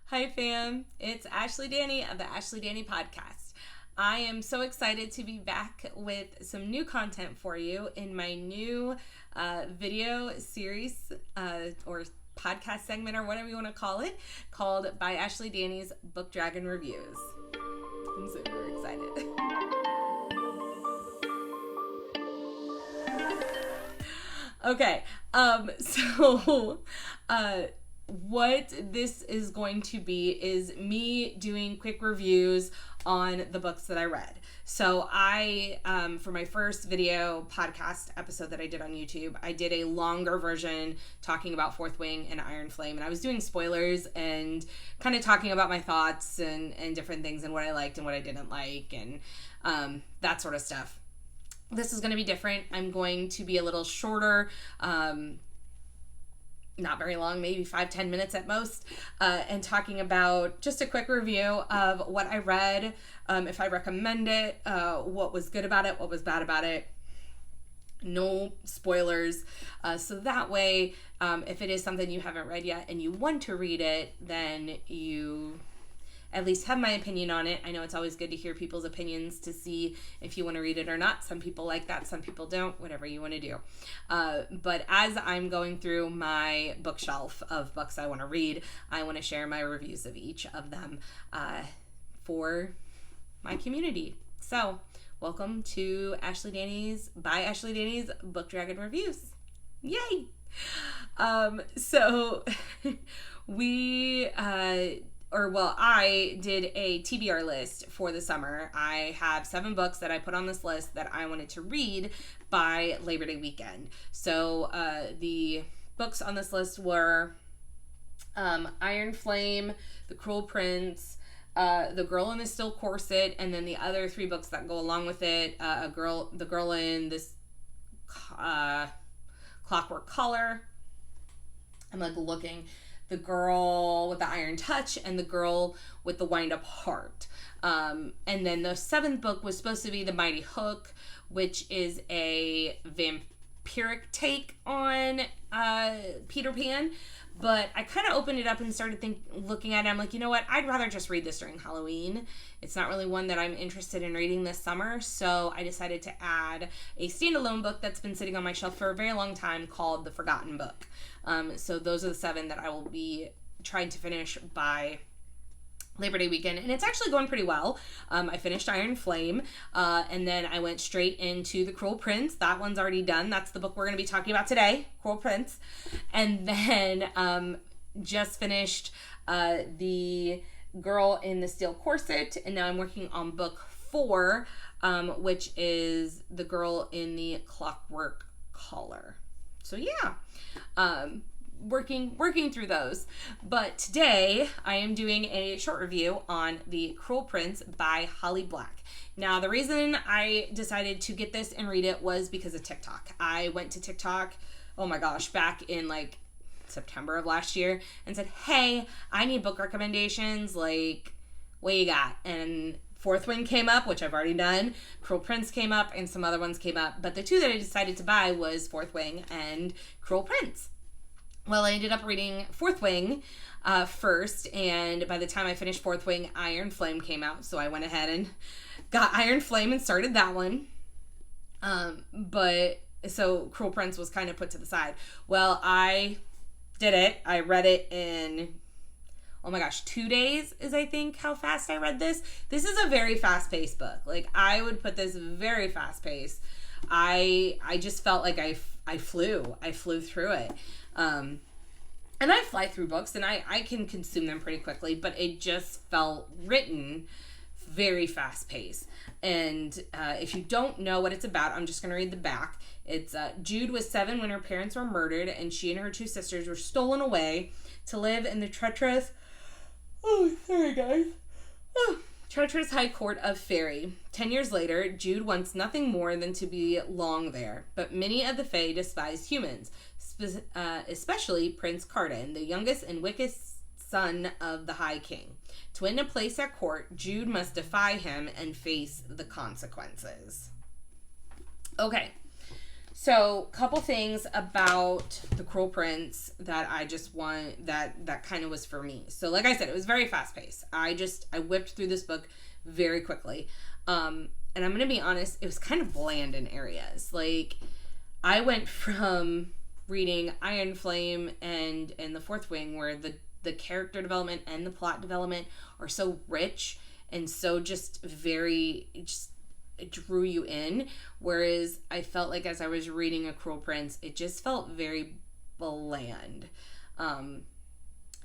Hi, fam. It's Ashley Danny of the Ashley Danny Podcast. I am so excited to be back with some new content for you in my new video series or podcast segment or whatever you want to call it, called By Ashley Danny's Book Dragon Reviews. I'm super excited. Okay, so what this is going to be is me doing quick reviews on the books that I read. So I, for my first video podcast episode that I did on YouTube, I did a longer version talking about Fourth Wing and Iron Flame, and I was doing spoilers and kind of talking about my thoughts and different things and what I liked and what I didn't like and that sort of stuff. This is going to be different. I'm going to be a little shorter, not very long, maybe 5-10 minutes at most, and talking about just a quick review of what I read, if I recommend it, what was good about it, what was bad about it. No spoilers. So that way, if it is something you haven't read yet and you want to read it, then you at least have my opinion on it. I know it's always good to hear people's opinions to see if you want to read it or not. Some people like that, some people don't, whatever you want to do. But as I'm going through my bookshelf of books I want to read, I want to share my reviews of each of them for my community. So, welcome to Ashley Danny's, by Ashley Danny's Book Dragon Reviews. Yay! So, I did a TBR list for the summer. I have 7 books that I put on this list that I wanted to read by Labor Day weekend. So the books on this list were Iron Flame, The Cruel Prince, The Girl in the Steel Corset, and then the other 3 books that go along with it, The Girl in this Clockwork Collar. I'm looking. The Girl with the Iron Touch, and The Girl with the Wind-Up Heart. And then the 7th book was supposed to be The Mighty Hook, which is a vampiric take on Peter Pan. But I kind of opened it up and started looking at it. I'm like, you know what? I'd rather just read this during Halloween. It's not really one that I'm interested in reading this summer. So I decided to add a standalone book that's been sitting on my shelf for a very long time called The Forgotten Book. So those are the 7 that I will be trying to finish by Labor Day weekend, and it's actually going pretty well. I finished Iron Flame, and then I went straight into The Cruel Prince. That one's already done. That's the book we're going to be talking about today, Cruel Prince. And then just finished The Girl in the Steel Corset, and now I'm working on book 4, which is The Girl in the Clockwork Collar. So yeah. Working through those. But today I am doing a short review on The Cruel Prince by Holly Black. Now, the reason I decided to get this and read it was because of TikTok. I went to TikTok, oh my gosh, back in September of last year and said, hey, I need book recommendations. What you got? And Fourth Wing came up, which I've already done. Cruel Prince came up, and some other ones came up. But the 2 that I decided to buy was Fourth Wing and Cruel Prince. Well, I ended up reading Fourth Wing first, and by the time I finished Fourth Wing, Iron Flame came out. So I went ahead and got Iron Flame and started that one. So Cruel Prince was kind of put to the side. Well, I did it. I read it in, 2 days is I think how fast I read this. This is a very fast-paced book. I would put this very fast-paced. I just felt like I flew through it. And I fly through books and I can consume them pretty quickly, but it just felt written very fast-paced. And if you don't know what it's about, I'm just going to read the back. It's Jude was 7 when her parents were murdered, and she and her 2 sisters were stolen away to live in the treacherous treacherous high court of Fairy. 10 years later, Jude wants nothing more than to belong there, but many of the Fae despise humans, especially Prince Cardan, the youngest and wickedest son of the High King. To win a place at court, Jude must defy him and face the consequences. Okay, So, couple things about The Cruel Prince that I just want that kind of was for me. So, like I said, it was very fast paced. I whipped through this book very quickly. And I'm gonna be honest, it was kind of bland in areas. Like, I went from reading Iron Flame and The Fourth Wing, where the character development and the plot development are so rich and so just very just it drew you in, whereas I felt like as I was reading A Cruel Prince, it just felt very bland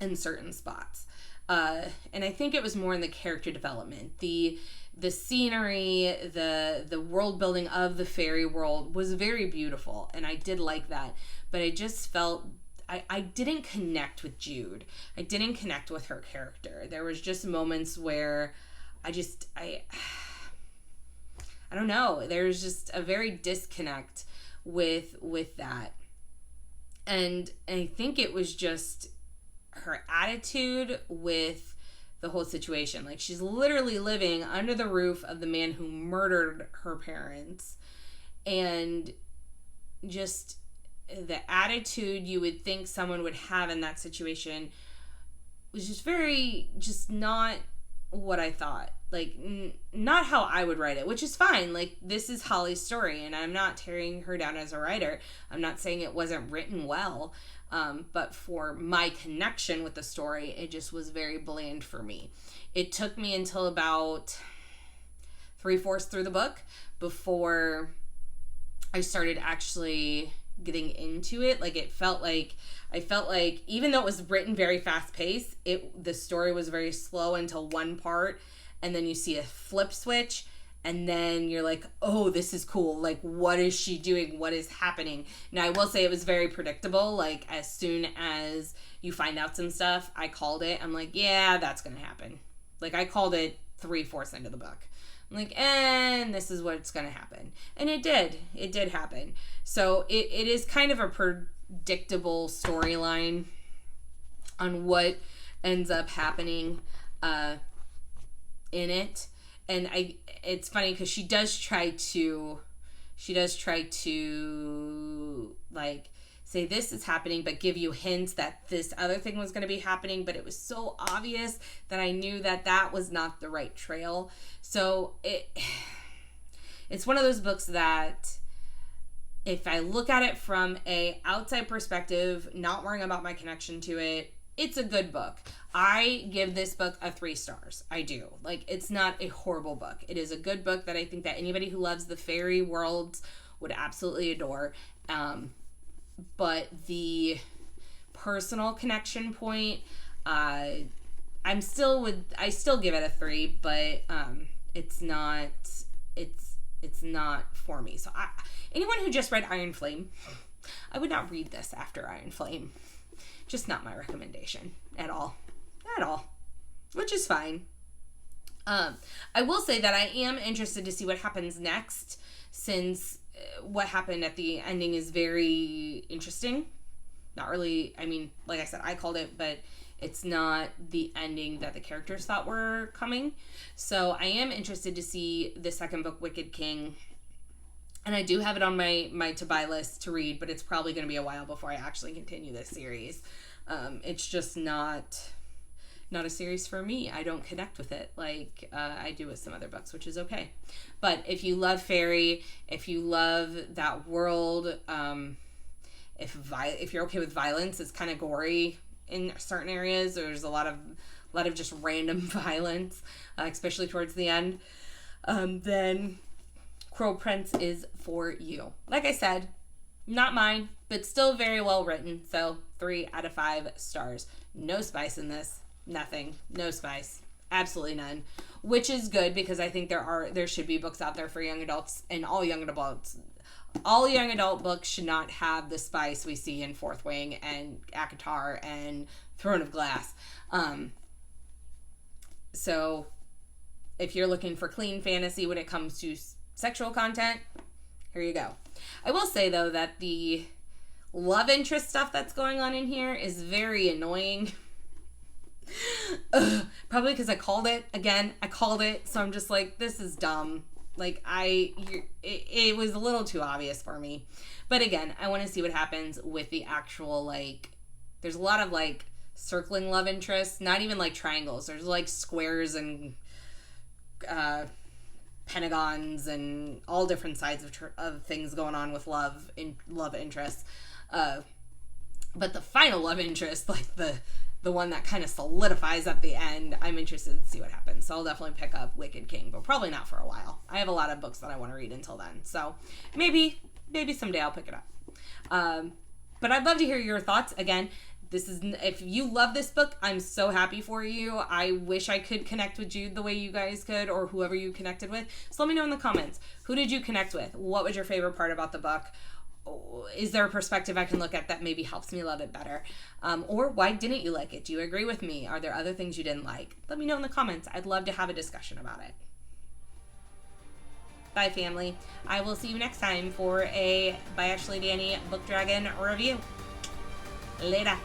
in certain spots. And I think it was more in the character development. The scenery, the world building of the fairy world was very beautiful, and I did like that. But I just felt I didn't connect with Jude. I didn't connect with her character. There was just moments where I don't know. There's just a very disconnect with that. And I think it was just her attitude with the whole situation. Like, she's literally living under the roof of the man who murdered her parents. And just the attitude you would think someone would have in that situation was just not what I thought. Like, not how I would write it, which is fine. Like, this is Holly's story, and I'm not tearing her down as a writer. I'm not saying it wasn't written well, but for my connection with the story, it just was very bland for me. It took me until about 3/4 through the book before I started actually getting into it. Like, I felt like even though it was written very fast paced, the story was very slow until one part, and then you see a flip switch, and then you're like, oh, this is cool. Like, what is she doing? What is happening? Now, I will say it was very predictable. Like, as soon as you find out some stuff, I called it. I'm like, yeah, that's gonna happen. Like, I called it 3/4 into the book. I'm like, and this is what's gonna happen. And it did happen. So it is kind of a predictable storyline on what ends up happening in it. And it's funny because she does try to like say this is happening, but give you hints that this other thing was going to be happening, but it was so obvious that I knew that was not the right trail. So it's one of those books that if I look at it from a outside perspective, not worrying about my connection to it, it's a good book. I give this book a 3 stars. I do. Like, it's not a horrible book. It is a good book that I think that anybody who loves the fairy worlds would absolutely adore. But the personal connection point, I still give it a 3, but it's not for me. So anyone who just read Iron Flame, I would not read this after Iron Flame. Just not my recommendation at all, which is fine. I will say that I am interested to see what happens next, since what happened at the ending is very interesting. Not really, I mean, like I said, I called it, but it's not the ending that the characters thought were coming. So I am interested to see the second book, Wicked King. And I do have it on my to-buy list to read, but it's probably going to be a while before I actually continue this series. It's just not a series for me. I don't connect with it like I do with some other books, which is okay. But if you love fairy, if you love that world, if you're okay with violence, it's kind of gory in certain areas. There's a lot of just random violence, especially towards the end. Then Cruel Prince is for you. Like I said, not mine, but still very well written. So 3 out of 5 stars. No spice in this. Nothing. No spice. Absolutely none. Which is good, because I think there should be books out there for young adults, and all young adult books should not have the spice we see in Fourth Wing and ACOTAR and Throne of Glass. So if you're looking for clean fantasy when it comes to sexual content, here you go. I will say, though, that the love interest stuff that's going on in here is very annoying. Probably because I called it. So I'm just like, this is dumb. Like, it was a little too obvious for me. But again, I want to see what happens with the actual, like, there's a lot of, like, circling love interests, not even, like, triangles. There's, like, squares and pentagons and all different sides of things going on with love interests. But the final love interest, like, the one that kind of solidifies at the end, I'm interested to see what happens. So I'll definitely pick up Wicked King, but probably not for a while. I have a lot of books that I want to read until then. So maybe someday I'll pick it up. But I'd love to hear your thoughts. Again, if you love this book, I'm so happy for you. I wish I could connect with Jude the way you guys could, or whoever you connected with. So let me know in the comments. Who did you connect with? What was your favorite part about the book? Is there a perspective I can look at that maybe helps me love it better? Or why didn't you like it? Do you agree with me? Are there other things you didn't like? Let me know in the comments. I'd love to have a discussion about it. Bye, family. I will see you next time for a By Ashley Danny Book Dragon review. Later.